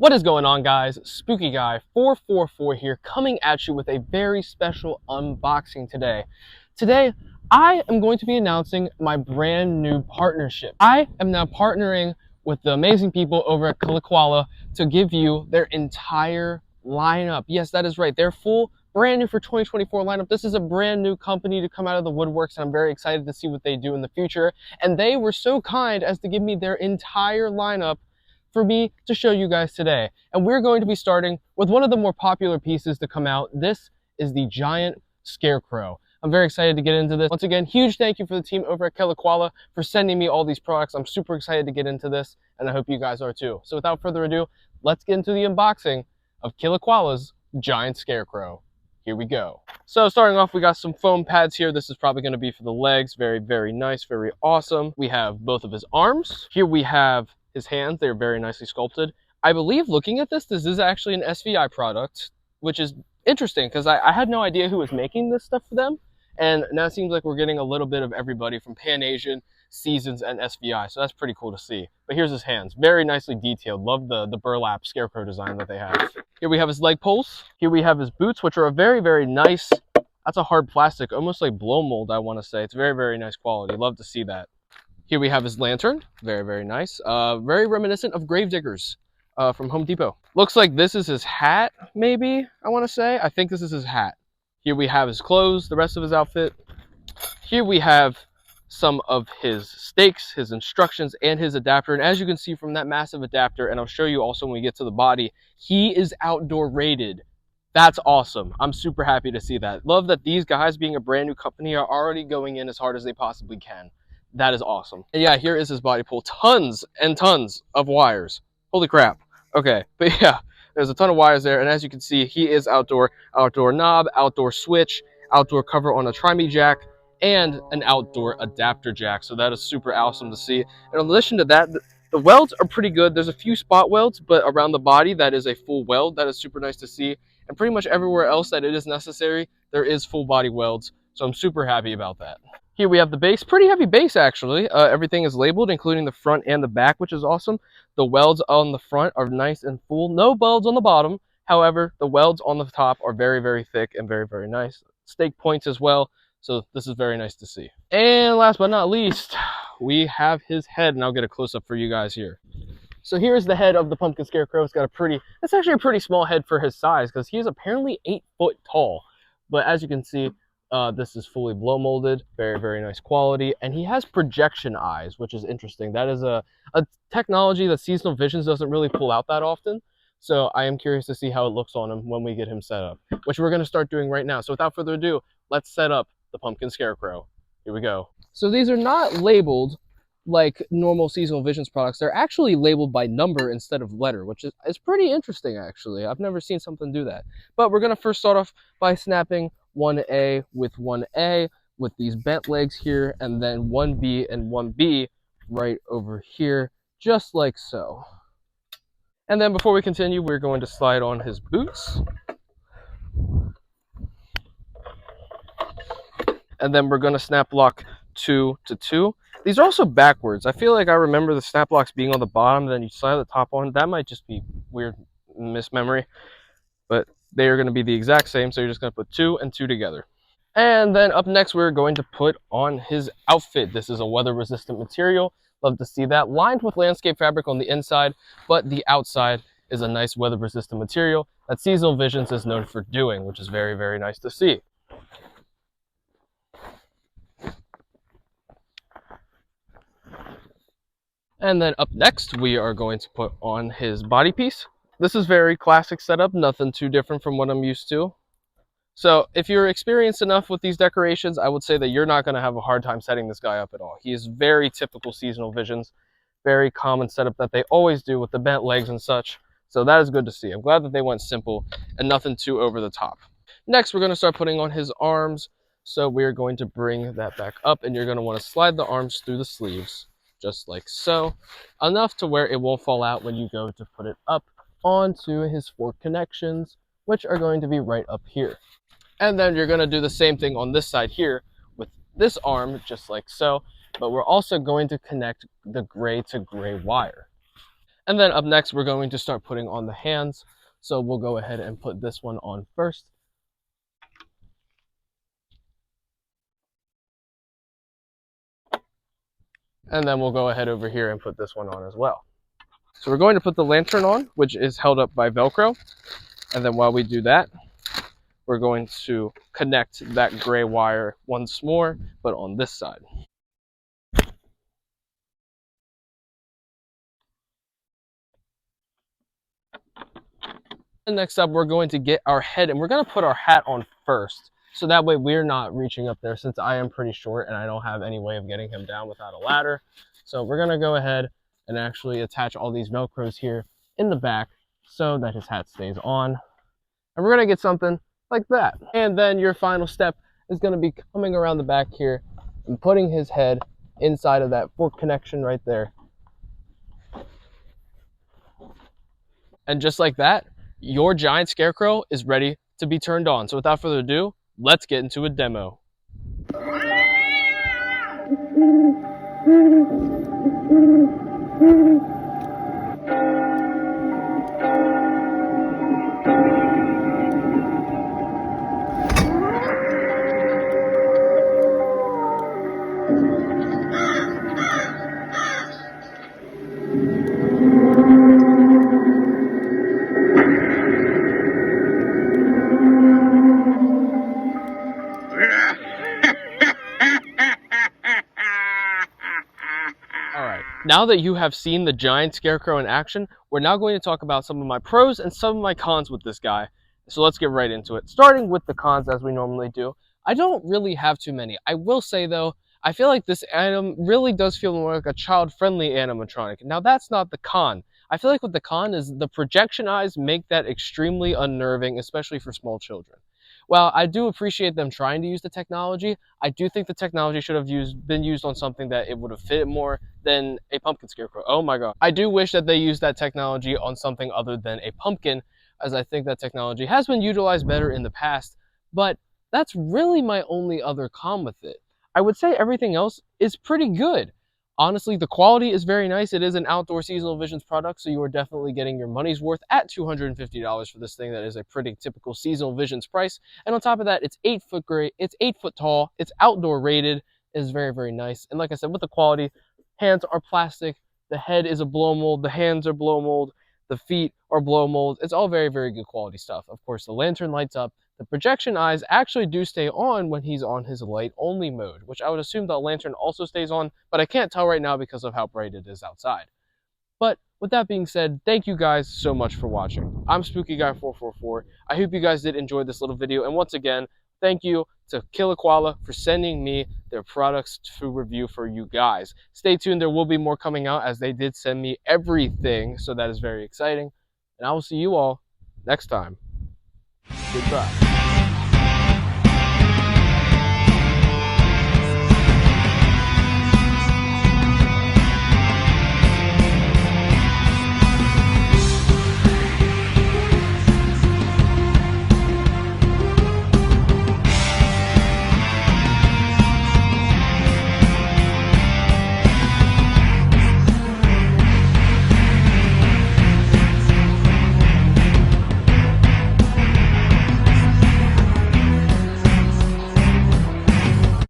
What is going on, guys? Spooky Guy 444 here, coming at you with a very special unboxing today. Today, I am going to be announcing my brand new partnership. I am now partnering with the amazing people over at Kilikuala to give you their entire lineup. Yes, that is right. Their full brand new for 2024 lineup. This is a brand new company to come out of the woodworks, and I'm very excited to see what they do in the future. And they were so kind as to give me their entire lineup for me to show you guys today. And we're going to be starting with one of the more popular pieces to come out. This is the giant Scarecrow. I'm very excited to get into this. Once again, huge thank you for the team over at Kilikuala for sending me all these products. I'm super excited to get into this, and I hope you guys are too. So without further ado, let's get into the unboxing of Kilikuala's giant Scarecrow. Here we go. So starting off, we got some foam pads here. This is probably going to be for the legs. Very, very nice, very awesome. We have both of his arms. Here we have his hands. They're very nicely sculpted. I believe, looking at this is actually an SVI product, which is interesting because I had no idea who was making this stuff for them. And now it seems like we're getting a little bit of everybody from Pan Asian, Seasons, and SVI. So that's pretty cool to see. But here's his hands. Very nicely detailed. Love the burlap Scarecrow design that they have. Here we have his leg poles. Here we have his boots, which are a very, very nice, that's a hard plastic, almost like blow mold, I want to say. It's very, very nice quality. Love to see that. Here we have his lantern. Very, very nice. Very reminiscent of Gravediggers from Home Depot. Looks like this is his hat, maybe, I want to say. I think this is his hat. Here we have his clothes, the rest of his outfit. Here we have some of his stakes, his instructions, and his adapter. And as you can see from that massive adapter, and I'll show you also when we get to the body, he is outdoor rated. That's awesome. I'm super happy to see that. Love that these guys, being a brand new company, are already going in as hard as they possibly can. That is awesome. And yeah, here is his body pull. Tons and tons of wires. Holy crap. Okay, but yeah, there's a ton of wires there. And as you can see, he is outdoor knob, outdoor switch, outdoor cover on a tri-me jack, and an outdoor adapter jack. So that is super awesome to see. And in addition to that, the welds are pretty good. There's a few spot welds, but around the body, that is a full weld. That is super nice to see. And pretty much everywhere else that it is necessary, there is full body welds. So I'm super happy about that. Here we have the base, pretty heavy base actually. Everything is labeled, including the front and the back, which is awesome. The welds on the front are nice and full. No welds on the bottom. However, the welds on the top are very, very thick and very, very nice. Stake points as well. So this is very nice to see. And last but not least, we have his head, and I'll get a close-up for you guys here. So here's the head of the pumpkin Scarecrow. It's got it's actually a pretty small head for his size because he is apparently 8 foot tall. But as you can see, this is fully blow molded, very, very nice quality. And he has projection eyes, which is interesting. That is a technology that Seasonal Visions doesn't really pull out that often. So I am curious to see how it looks on him when we get him set up, which we're going to start doing right now. So without further ado, let's set up the pumpkin Scarecrow. Here we go. So these are not labeled like normal Seasonal Visions products. They're actually labeled by number instead of letter, which is pretty interesting, actually. I've never seen something do that. But we're going to first start off by snapping 1A with 1A with these bent legs here, and then 1B and 1B right over here, just like so. And then before we continue, we're going to slide on his boots. And then we're going to snap block 2 to 2. These are also backwards. I feel like I remember the snap blocks being on the bottom, then you slide the top on. That might just be weird mismemory, but they are going to be the exact same. So you're just going to put 2 and 2 together. And then up next, we're going to put on his outfit. This is a weather-resistant material. Love to see that. Lined with landscape fabric on the inside, but the outside is a nice weather-resistant material that Seasonal Visions is known for doing, which is very, very nice to see. And then up next, we are going to put on his body piece. This is very classic setup, nothing too different from what I'm used to. So if you're experienced enough with these decorations, I would say that you're not going to have a hard time setting this guy up at all. He is very typical Seasonal Visions, very common setup that they always do with the bent legs and such. So that is good to see. I'm glad that they went simple and nothing too over the top. Next, we're going to start putting on his arms. So we're going to bring that back up, and you're going to want to slide the arms through the sleeves, just like so, enough to where it won't fall out when you go to put it up onto his 4 connections, which are going to be right up here. And then you're going to do the same thing on this side here with this arm, just like so, but we're also going to connect the gray to gray wire. And then up next, we're going to start putting on the hands. So we'll go ahead and put this one on first. And then we'll go ahead over here and put this one on as well. So we're going to put the lantern on, which is held up by Velcro. And then while we do that, we're going to connect that gray wire once more, but on this side. And next up, we're going to get our head, and we're going to put our hat on first. So that way we're not reaching up there, since I am pretty short and I don't have any way of getting him down without a ladder. So we're going to go ahead and actually attach all these Velcros here in the back so that his hat stays on. And we're going to get something like that. And then your final step is going to be coming around the back here and putting his head inside of that fork connection right there. And just like that, your giant Scarecrow is ready to be turned on. So without further ado, let's get into a demo. Alright, now that you have seen the giant Scarecrow in action, we're now going to talk about some of my pros and some of my cons with this guy. So let's get right into it. Starting with the cons as we normally do. I don't really have too many. I will say though, I feel like this item really does feel more like a child-friendly animatronic. Now that's not the con. I feel like what the con is, the projection eyes make that extremely unnerving, especially for small children. While I do appreciate them trying to use the technology, I do think the technology should have been used on something that it would have fit more than a pumpkin Scarecrow. Oh my god. I do wish that they used that technology on something other than a pumpkin, as I think that technology has been utilized better in the past, but that's really my only other con with it. I would say everything else is pretty good. Honestly, the quality is very nice. It is an outdoor seasonal visions product, so you are definitely getting your money's worth at $250 for this thing. That is a pretty typical seasonal visions price. And on top of that, it's 8 foot great, it's 8 foot tall, it's outdoor rated, it is very, very nice. And like I said, with the quality, hands are plastic, the head is a blow mold, the hands are blow mold, the feet are blow mold. It's all very, very good quality stuff. Of course, the lantern lights up. The projection eyes actually do stay on when he's on his light only mode, which I would assume the lantern also stays on, but I can't tell right now because of how bright it is outside. But with that being said, thank you guys so much for watching. I'm Spooky Guy 444. I hope you guys did enjoy this little video, and once again, thank you to Kilikuala for sending me their products to review for you guys. Stay tuned, there will be more coming out, as they did send me everything, so that is very exciting. And I will see you all next time. Goodbye.